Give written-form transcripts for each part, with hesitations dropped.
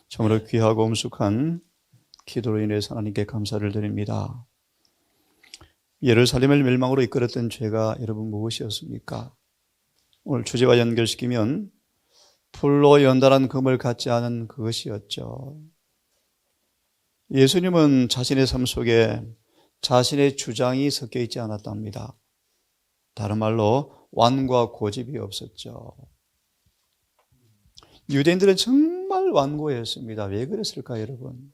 참으로 귀하고 엄숙한 기도로 인해서 하나님께 감사를 드립니다. 예루살렘을 멸망으로 이끌었던 죄가 여러분 무엇이었습니까? 오늘 주제와 연결시키면 풀로 연단한 금을 갖지 않은 그것이었죠. 예수님은 자신의 삶 속에 자신의 주장이 섞여 있지 않았답니다. 다른 말로 완과 고집이 없었죠. 유대인들은 정말 완고했습니다. 왜 그랬을까 여러분?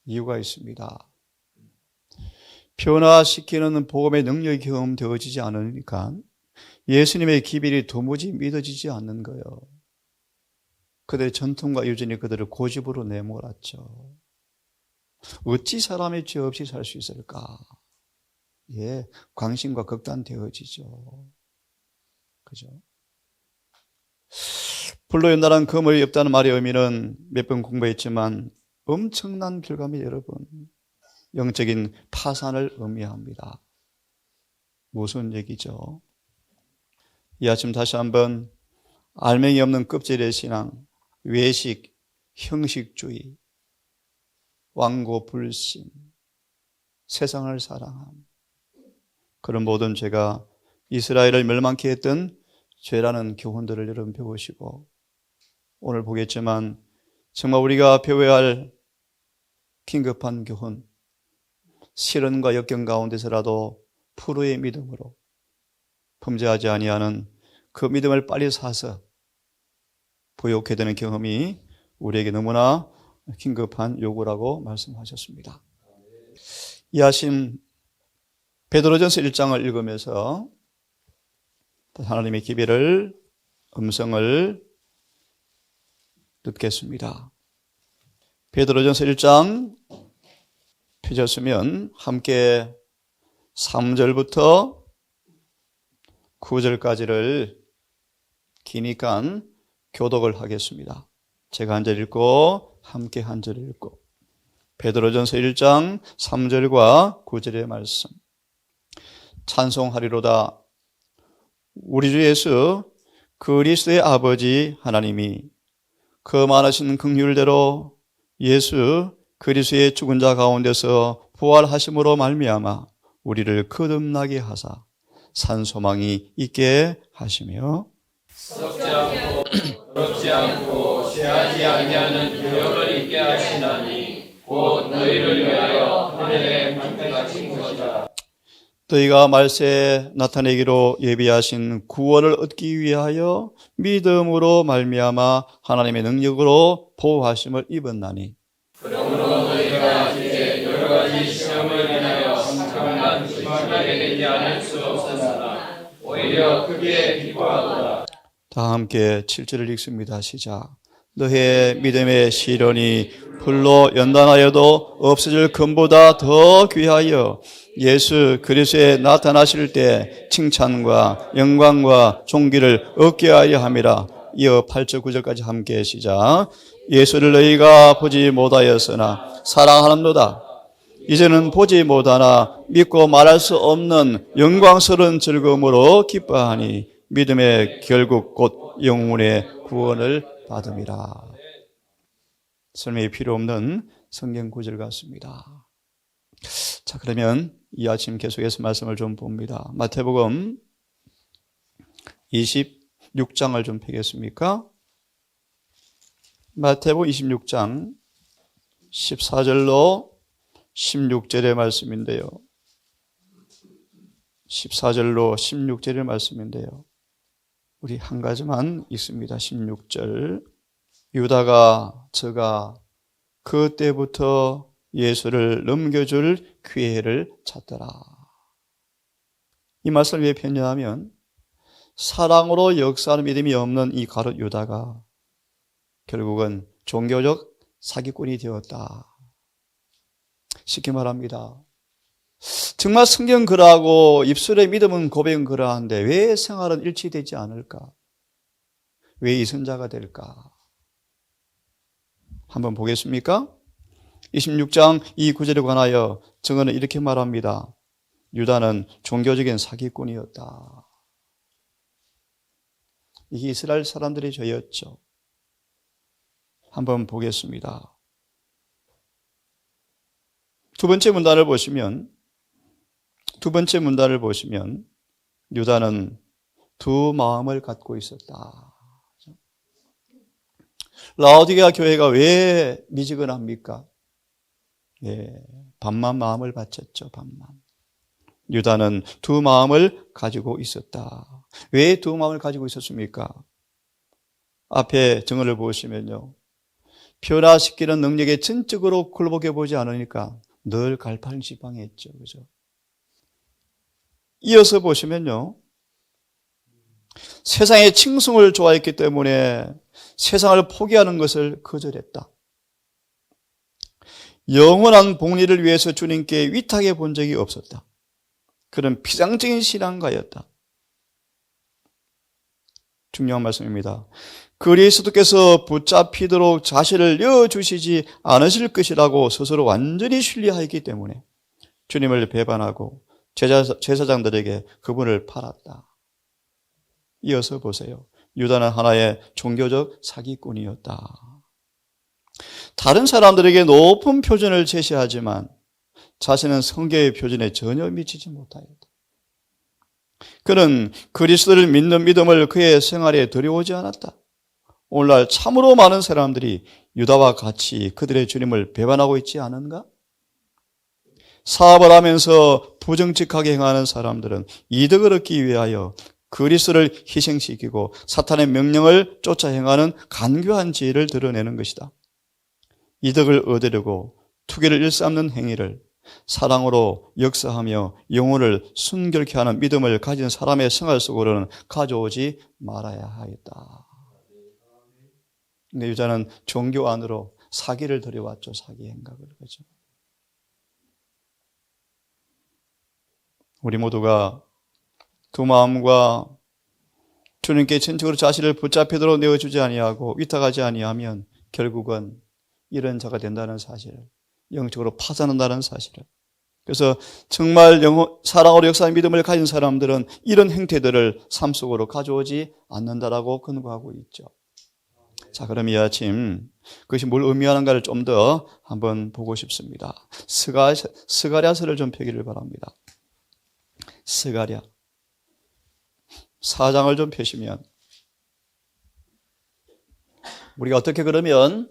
이유가 있습니다. 변화시키는 복음의 능력이 경험되어지지 않으니까 예수님의 기별이 도무지 믿어지지 않는 거예요. 그들의 전통과 유전이 그들을 고집으로 내몰았죠. 어찌 사람의 죄 없이 살 수 있을까? 광신과 극단되어지죠. 그죠? 불로 연단한 금을 엽다는 말의 의미는 몇 번 공부했지만 엄청난 결과입니다, 여러분. 영적인 파산을 의미합니다. 무슨 얘기죠? 이 아침 다시 한번 알맹이 없는 껍질의 신앙, 외식, 형식주의, 완고 불신, 세상을 사랑함, 그런 모든 죄가 이스라엘을 멸망케 했던 죄라는 교훈들을 여러분 배우시고, 오늘 보겠지만 정말 우리가 배워야 할 긴급한 교훈, 시련과 역경 가운데서라도 프로의 믿음으로 범죄하지 아니하는 그 믿음을 빨리 사서 부욕해 되는 경험이 우리에게 너무나 긴급한 요구라고 말씀하셨습니다. 이 아침 베드로전서 1장을 읽으면서 하나님의 기별을, 음성을 듣겠습니다. 베드로전서 1장 펴졌으면 함께 3절부터 9절까지를 기니까 교독을 하겠습니다. 제가 한 절 읽고 함께 한 절 읽고, 베드로전서 1장 3절과 9절의 말씀. 찬송하리로다. 우리 주 예수 그리스도의 아버지 하나님이 그 많으신 긍휼대로 예수 그리스도의 죽은 자 가운데서 부활하심으로 말미암아 우리를 거듭나게 하사 산 소망이 있게 하시며 썩지 않고 더럽지 않고 취하지 아니하는 교역을 있게 하시나니 곧 너희를 위하여 하늘에 방패가 친 것이라. 너희가 말세에 나타내기로 예비하신 구원을 얻기 위하여 믿음으로 말미암아 하나님의 능력으로 보호하심을 입었나니, 그러므로 너희가 이제 여러 가지 시험을 인하여 잠깐 조심하게 되지 않을 수 없었으나 오히려 크게 기뻐하더라. 다 함께 7절을 읽습니다. 시작. 너의 믿음의 시련이 불로 연단하여도 없어질 금보다 더 귀하여 예수 그리스도에 나타나실 때 칭찬과 영광과 존귀를 얻게 하려 함이라. 이어 8절 9절까지 함께 시작. 예수를 너희가 보지 못하였으나 사랑하는도다. 이제는 보지 못하나 믿고 말할 수 없는 영광스러운 즐거움으로 기뻐하니 믿음의 결국 곧 영혼의 구원을 받음이라. 설명이 필요 없는 성경 구절 같습니다. 자, 그러면 이 아침 계속해서 말씀을 좀 봅니다. 마태복음 26장을 좀 펴겠습니까? 마태복음 26장 14절로 16절의 말씀인데요. 14절로 16절의 말씀인데요. 우리 한 가지만 읽습니다. 16절. 유다가 저가 그때부터 예수를 넘겨줄 기회를 찾더라. 이 말씀을 왜 폈냐면 사랑으로 역사하는 믿음이 없는 이 가룟 유다가 결국은 종교적 사기꾼이 되었다. 쉽게 말합니다. 정말 성경 그러하고 입술의 믿음은 고백은 그러한데 왜 생활은 일치되지 않을까? 왜 이선자가 될까? 한번 보겠습니까? 26장 이 구절에 관하여 증언은 이렇게 말합니다. 유다는 종교적인 사기꾼이었다. 이게 이스라엘 사람들의 죄였죠. 한번 보겠습니다. 두 번째 문단을 보시면 유다는 두 마음을 갖고 있었다. 라오디게아 교회가 왜 미지근합니까? 반만 마음을 바쳤죠. 반만. 유다는 두 마음을 가지고 있었다. 왜 두 마음을 가지고 있었습니까? 앞에 증언을 보시면요, 변화시키는 능력에 전적으로 굴복해 보지 않으니까 늘 갈팡질팡했죠. 그죠? 이어서 보시면요, 세상의 칭송을 좋아했기 때문에 세상을 포기하는 것을 거절했다. 영원한 복리를 위해서 주님께 위탁해 본 적이 없었다. 그런 피상적인 신앙가였다. 중요한 말씀입니다. 그리스도께서 붙잡히도록 자신을 내어주시지 않으실 것이라고 스스로 완전히 신뢰하였기 때문에 주님을 배반하고 제사장들에게 그분을 팔았다. 이어서 보세요. 유다는 하나의 종교적 사기꾼이었다. 다른 사람들에게 높은 표준을 제시하지만 자신은 성경의 표준에 전혀 미치지 못하였다. 그는 그리스도를 믿는 믿음을 그의 생활에 들여오지 않았다. 오늘날 참으로 많은 사람들이 유다와 같이 그들의 주님을 배반하고 있지 않은가? 사업을 하면서 부정직하게 행하는 사람들은 이득을 얻기 위하여 그리스도를 희생시키고 사탄의 명령을 쫓아 행하는 간교한 지혜를 드러내는 것이다. 이득을 얻으려고 투기를 일삼는 행위를 사랑으로 역사하며 영혼을 순결케 하는 믿음을 가진 사람의 생활 속으로는 가져오지 말아야 하겠다. 근데 유다는 종교 안으로 사기를 들여왔죠. 사기 행각을. 그렇죠? 우리 모두가 두 마음과 주님께 전적으로 자신을 붙잡히도록 내어주지 아니하고 위탁하지 아니하면 결국은 이런 자가 된다는 사실을, 영적으로 파산한다는 사실을. 그래서 정말 사랑으로 역사하는 믿음을 가진 사람들은 이런 행태들을 삶 속으로 가져오지 않는다라고 근거하고 있죠. 자, 그럼 이 아침 그것이 뭘 의미하는가를 좀 더 한번 보고 싶습니다. 스가랴서를 좀 펴기를 바랍니다. 스가랴 4장을 좀 펴시면 우리가 어떻게 그러면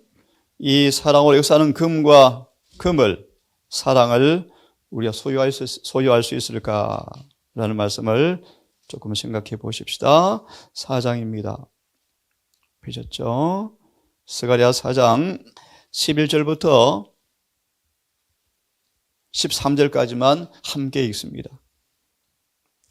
이 사랑으로 역사하는 금과 금을, 사랑을 우리가 소유할 수 있을까라는 말씀을 조금 생각해 보십시다. 4장입니다. 보셨죠? 스가랴 4장 11절부터 13절까지만 함께 읽습니다.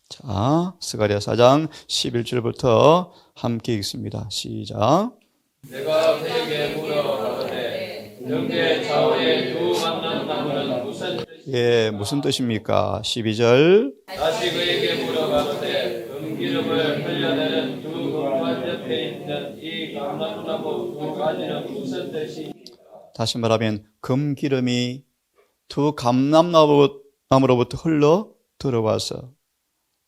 자, 스가랴 4장 11절부터 함께 읽습니다. 시작. 내가 그에게 물어보되 영계 좌우의 두 만난 나무는 무슨 뜻이냐? 무슨 뜻입니까? 12절. 다시 그에게 물어보되 금기름을 흘려내는 두 금관 옆에 있는 이 감람나무 두 가지는 무슨 뜻이냐? 다시 말하면 금기름이 두 감람나무로부터 흘러 들어와서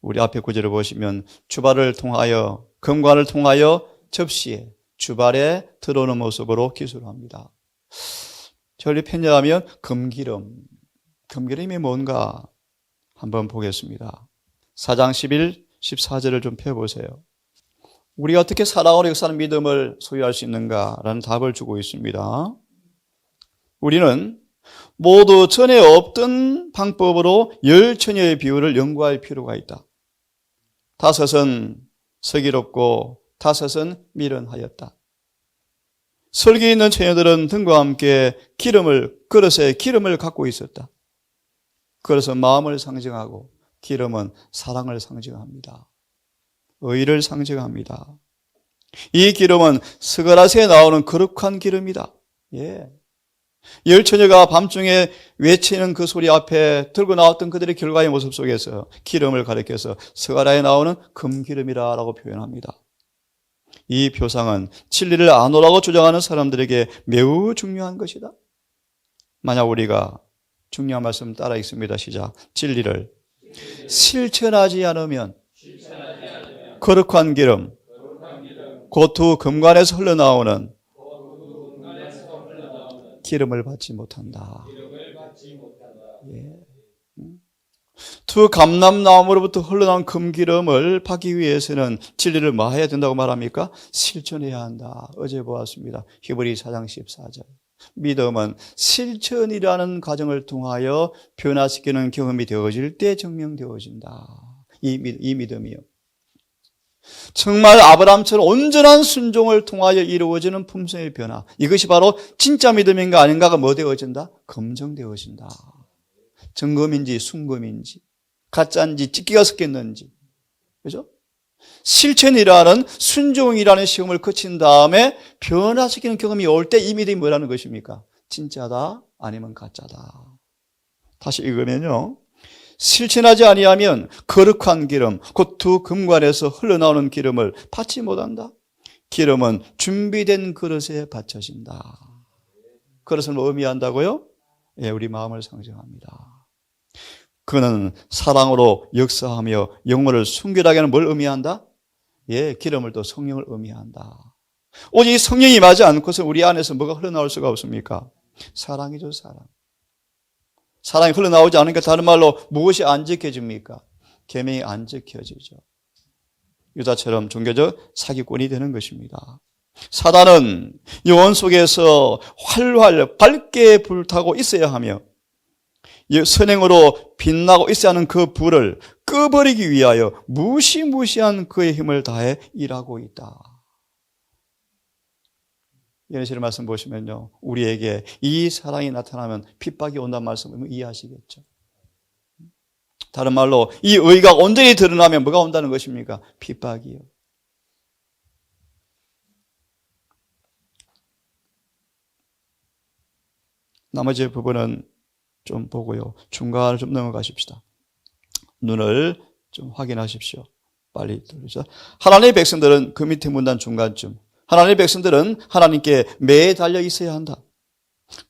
우리 앞에 구절을 보시면 주발을 통하여, 금관을 통하여 접시에 주발에 들어오는 모습으로 기술합니다. 전리 편리하면 금기름이 뭔가 한번 보겠습니다. 4장 11, 14절을 좀 펴보세요. 우리가 어떻게 사랑으로 역사하는 믿음을 소유할 수 있는가라는 답을 주고 있습니다. 우리는 모두 전에 없던 방법으로 10처녀의 비율을 연구할 필요가 있다. 5은 슬기롭고 5은 미련하였다. 슬기 있는 처녀들은 등과 함께 그릇에 기름을 갖고 있었다. 그릇은 마음을 상징하고 기름은 사랑을 상징합니다. 의를 상징합니다. 이 기름은 스가랴서에 나오는 거룩한 기름이다. 10처녀가 밤중에 외치는 그 소리 앞에 들고 나왔던 그들의 결과의 모습 속에서 기름을 가리켜서 스가랴에 나오는 금기름이라고 표현합니다. 이 표상은 진리를 아노라고 주장하는 사람들에게 매우 중요한 것이다. 만약 우리가 중요한 말씀 따라 읽습니다. 시작. 진리를 실천하지 않으면 거룩한 기름, 곧 두 금관에서 흘러나오는 기름을 받지 못한다. 예. 두 감람나무로부터 흘러나온 금기름을 받기 위해서는 진리를 뭐 해야 된다고 말합니까? 실천해야 한다. 어제 보았습니다. 히브리 4장 14절. 믿음은 실천이라는 과정을 통하여 변화시키는 경험이 되어질 때 증명되어진다. 이 믿음이요. 정말 아브라함처럼 온전한 순종을 통하여 이루어지는 품성의 변화. 이것이 바로 진짜 믿음인가 아닌가가 뭐 되어진다? 검증되어진다. 점검인지 순검인지 가짜인지 찢기가 섞였는지. 그죠? 실천이라는 순종이라는 시험을 거친 다음에 변화시키는 경험이 올 때 이 믿음이 뭐라는 것입니까? 진짜다 아니면 가짜다. 다시 읽으면요. 실천하지 아니하면 거룩한 기름, 곧 두 금관에서 흘러나오는 기름을 받지 못한다. 기름은 준비된 그릇에 받쳐진다. 그것은 뭐 의미한다고요? 예, 우리 마음을 상징합니다. 그는 사랑으로 역사하며 영혼을 순결하게 하는 뭘 의미한다? 예, 기름을 또 성령을 의미한다. 오직 성령이 임하지 않고서 우리 안에서 뭐가 흘러나올 수가 없습니까? 사랑이죠, 사랑. 사랑이 흘러나오지 않으니까 다른 말로 무엇이 안 지켜집니까? 계명이 안 지켜지죠. 유다처럼 종교적 사기꾼이 되는 것입니다. 사단은 영혼 속에서 활활 밝게 불타고 있어야 하며 선행으로 빛나고 있어야 하는 그 불을 꺼버리기 위하여 무시무시한 그의 힘을 다해 일하고 있다. 예수님 말씀 보시면요, 우리에게 이 사랑이 나타나면 핍박이 온다는 말씀을 이해하시겠죠. 다른 말로 이 의가 온전히 드러나면 뭐가 온다는 것입니까? 핍박이요. 나머지 부분은 좀 보고요. 중간을 좀 넘어가십시다. 눈을 좀 확인하십시오. 빨리 돌리자. 하나님의 백성들은 그 밑에 문단 중간쯤. 하나님의 백성들은 하나님께 매달려 있어야 한다.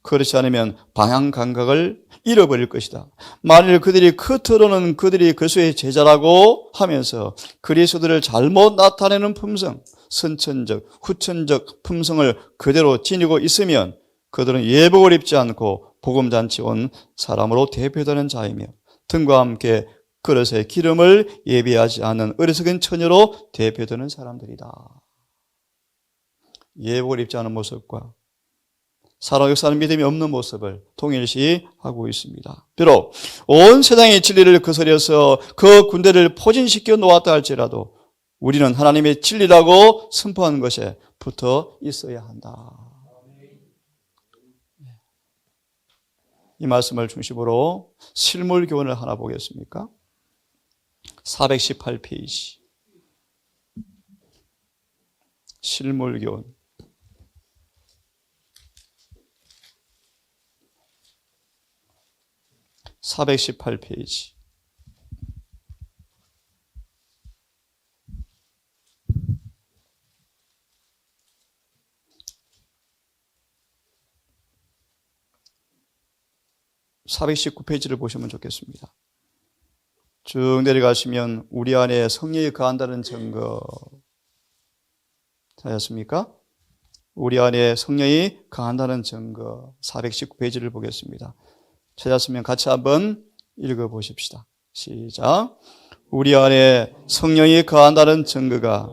그렇지 않으면 방향 감각을 잃어버릴 것이다. 만일 그들이 겉으로는 그들이 그리스도의 제자라고 하면서 그리스도를 잘못 나타내는 품성, 선천적, 후천적 품성을 그대로 지니고 있으면 그들은 예복을 입지 않고 복음잔치 온 사람으로 대표되는 자이며 등과 함께 그릇에 기름을 예비하지 않은 어리석은 처녀로 대표되는 사람들이다. 예복을 입지 않은 모습과 사랑 역사하는 믿음이 없는 모습을 동일시하고 있습니다. 비록 온 세상의 진리를 거스려서 그 군대를 포진시켜 놓았다 할지라도 우리는 하나님의 진리라고 선포하는 것에 붙어 있어야 한다. 이 말씀을 중심으로 실물 교훈을 하나 보겠습니까? 418페이지. 실물 교훈. 418페이지. (419페이지를) 보시면 좋겠습니다. 쭉 내려가시면 우리 안에 성령이 거한다는 증거 찾았습니까? 우리 안에 성령이 거한다는 증거 419페이지를 보겠습니다. 찾았으면 같이 한번 읽어보십시다. 시작. 우리 안에 성령이 거한다는 증거가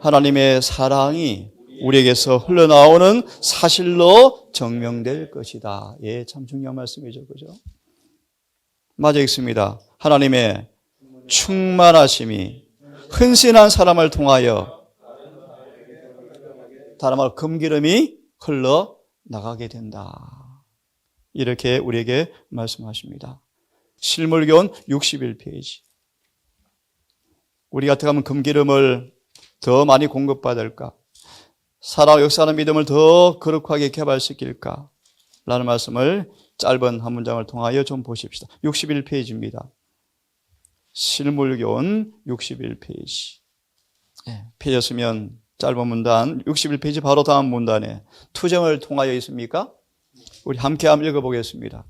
하나님의 사랑이 우리에게서 흘러나오는 사실로 증명될 것이다. 예, 참 중요한 말씀이죠. 그죠? 맞아 있습니다. 하나님의 충만하심이 헌신한 사람을 통하여 다른 말로 금기름이 흘러나가게 된다. 이렇게 우리에게 말씀하십니다. 실물교훈 61페이지. 우리 같은 하면 금기름을 더 많이 공급받을까? 사랑 역사하는 믿음을 더 거룩하게 개발시킬까? 라는 말씀을 짧은 한 문장을 통하여 좀 보십시다. 61페이지입니다. 실물교훈 61페이지. 펴졌으면 짧은 문단 61페이지 바로 다음 문단에 투정을 통하여 있습니까? 우리 함께 한번 읽어보겠습니다.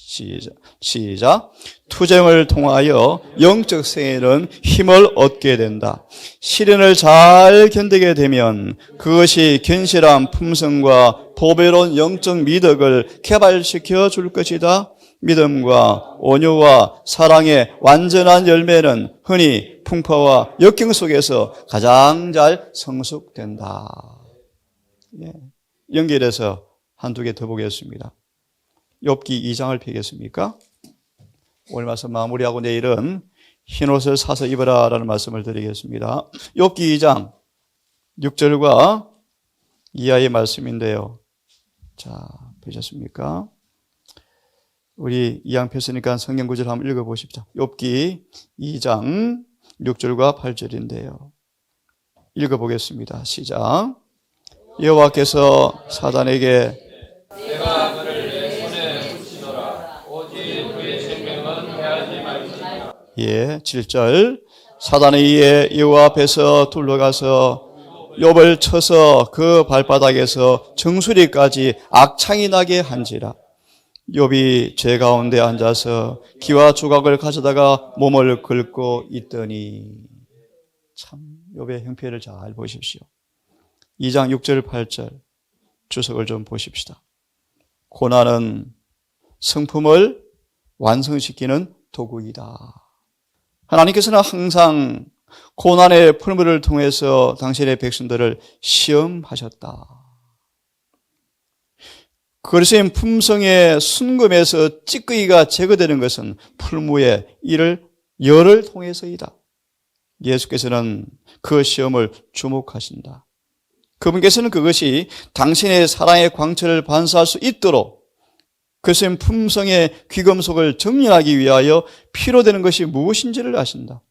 시작. 투쟁을 통하여 영적 생에는 힘을 얻게 된다. 시련을 잘 견디게 되면 그것이 견실한 품성과 보배로운 영적 미덕을 개발시켜 줄 것이다. 믿음과 온유와 사랑의 완전한 열매는 흔히 풍파와 역경 속에서 가장 잘 성숙된다. 예. 연결해서 한두 개 더 보겠습니다. 욥기 2장을 펴겠습니까? 오늘 말씀 마무리하고 내일은 흰옷을 사서 입어라 라는 말씀을 드리겠습니다. 욥기 2장 6절과 이하의 말씀인데요. 자, 보셨습니까? 우리 이양 폈으니까 성경 구절 한번 읽어보십시오. 욥기 2장 6절과 8절인데요. 읽어보겠습니다. 시작. 여호와께서 사단에게 내가 그를 내 손에 붙이노라. 오직 그의 생명은 해하지 말지니라. 예, 7절. 사단에 의해 여호와 앞에서 둘러가서 욥을 쳐서 그 발바닥에서 정수리까지 악창이 나게 한지라. 욥이 죄 가운데 앉아서 기와 조각을 가져다가 몸을 긁고 있더니. 참 욥의 형편을 잘 보십시오. 2장 6절 8절 주석을 좀 보십시다. 고난은 성품을 완성시키는 도구이다. 하나님께서는 항상 고난의 풀물을 통해서 당신의 백성들을 시험하셨다. 그리스도인 품성의 순금에서 찌꺼기가 제거되는 것은 풀무의 열을 통해서이다. 예수께서는 그 시험을 주목하신다. 그분께서는 그것이 당신의 사랑의 광채를 반사할 수 있도록 그리스도인 품성의 귀금속을 정리하기 위하여 필요되는 것이 무엇인지를 아신다.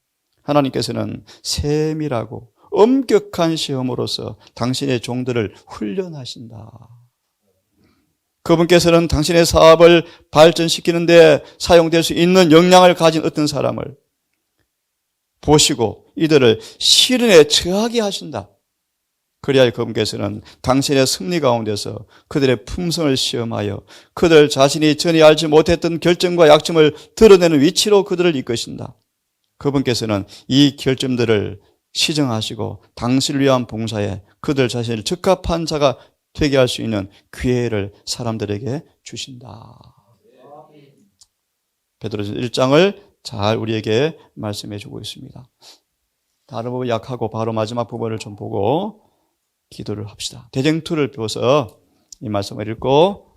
하나님께서는 세밀하고 엄격한 시험으로서 당신의 종들을 훈련하신다. 그분께서는 당신의 사업을 발전시키는 데 사용될 수 있는 역량을 가진 어떤 사람을 보시고 이들을 시련에 처하게 하신다. 그리하여 그분께서는 당신의 승리 가운데서 그들의 품성을 시험하여 그들 자신이 전에 알지 못했던 결점과 약점을 드러내는 위치로 그들을 이끄신다. 그분께서는 이 결점들을 시정하시고 당신을 위한 봉사에 그들 자신을 적합한 자가 되게 할 수 있는 기회를 사람들에게 주신다. 베드로전서 1장을 잘 우리에게 말씀해 주고 있습니다. 다른 부분 약하고 바로 마지막 부분을 좀 보고 기도를 합시다. 대쟁투를 배워서 이 말씀을 읽고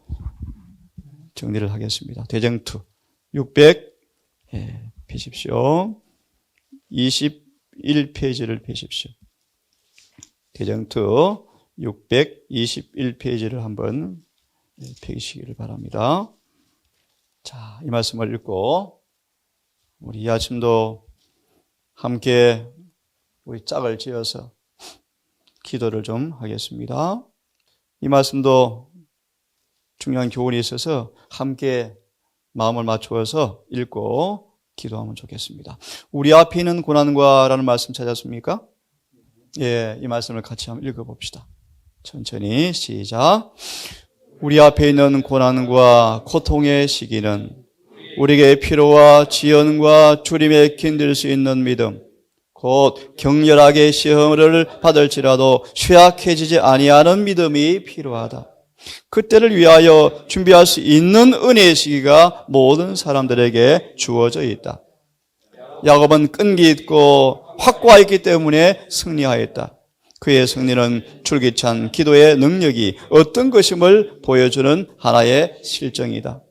정리를 하겠습니다. 대쟁투 600 펴십시오. 21페이지를 펴십시오. 대쟁투 621페이지를 한번 펴시기를 바랍니다. 자, 이 말씀을 읽고 우리 이 아침도 함께 우리 짝을 지어서 기도를 좀 하겠습니다. 이 말씀도 중요한 교훈이 있어서 함께 마음을 맞추어서 읽고 기도하면 좋겠습니다. 우리 앞에 있는 고난과 라는 말씀 찾았습니까? 예, 이 말씀을 같이 한번 읽어봅시다. 천천히 시작. 우리 앞에 있는 고난과 고통의 시기는 우리에게 피로와 지연과 주림에 견딜 수 있는 믿음, 곧 격렬하게 시험을 받을지라도 쇠약해지지 아니하는 믿음이 필요하다. 그때를 위하여 준비할 수 있는 은혜의 시기가 모든 사람들에게 주어져 있다. 야곱은 끈기 있고 확고하 있기 때문에 승리하였다. 그의 승리는 줄기찬 기도의 능력이 어떤 것임을 보여주는 하나의 실정이다.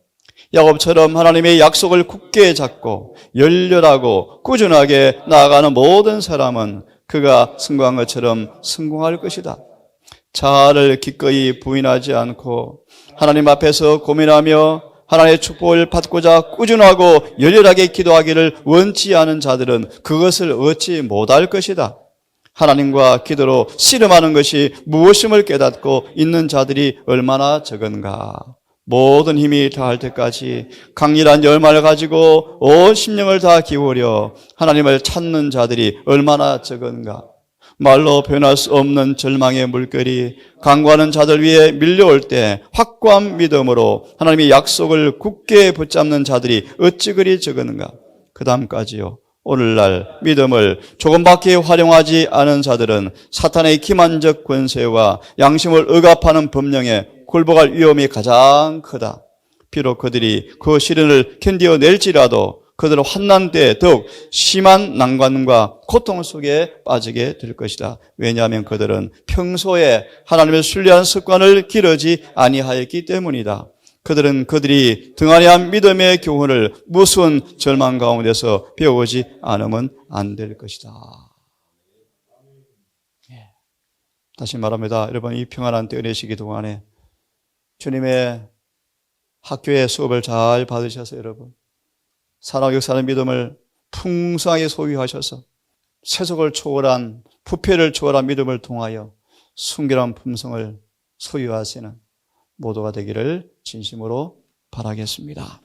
야곱처럼 하나님의 약속을 굳게 잡고 열렬하고 꾸준하게 나아가는 모든 사람은 그가 승부한 것처럼 성공할 것이다. 자아를 기꺼이 부인하지 않고 하나님 앞에서 고민하며 하나님의 축복을 받고자 꾸준하고 열렬하게 기도하기를 원치 않은 자들은 그것을 얻지 못할 것이다. 하나님과 기도로 씨름하는 것이 무엇임을 깨닫고 있는 자들이 얼마나 적은가. 모든 힘이 다할 때까지 강렬한 열망을 가지고 온 심령을 다 기울여 하나님을 찾는 자들이 얼마나 적은가. 말로 표현할 수 없는 절망의 물결이 강구하는 자들 위에 밀려올 때 확고한 믿음으로 하나님의 약속을 굳게 붙잡는 자들이 어찌 그리 적었는가. 그 다음까지요. 오늘날 믿음을 조금밖에 활용하지 않은 자들은 사탄의 기만적 권세와 양심을 억압하는 법령에 굴복할 위험이 가장 크다. 비록 그들이 그 시련을 견뎌낼지라도 그들은 환난 때 더욱 심한 난관과 고통 속에 빠지게 될 것이다. 왜냐하면 그들은 평소에 하나님의 순리한 습관을 기르지 아니하였기 때문이다. 그들은 그들이 등한히 한 믿음의 교훈을 무서운 절망 가운데서 배우지 않으면 안 될 것이다. 다시 말합니다. 여러분, 이 평안한 때 은혜시기 동안에 주님의 학교의 수업을 잘 받으셔서 여러분 살아가고 역사하는 믿음을 풍성하게 소유하셔서 세속을 초월한 부패를 초월한 믿음을 통하여 순결한 품성을 소유하시는 모두가 되기를 진심으로 바라겠습니다.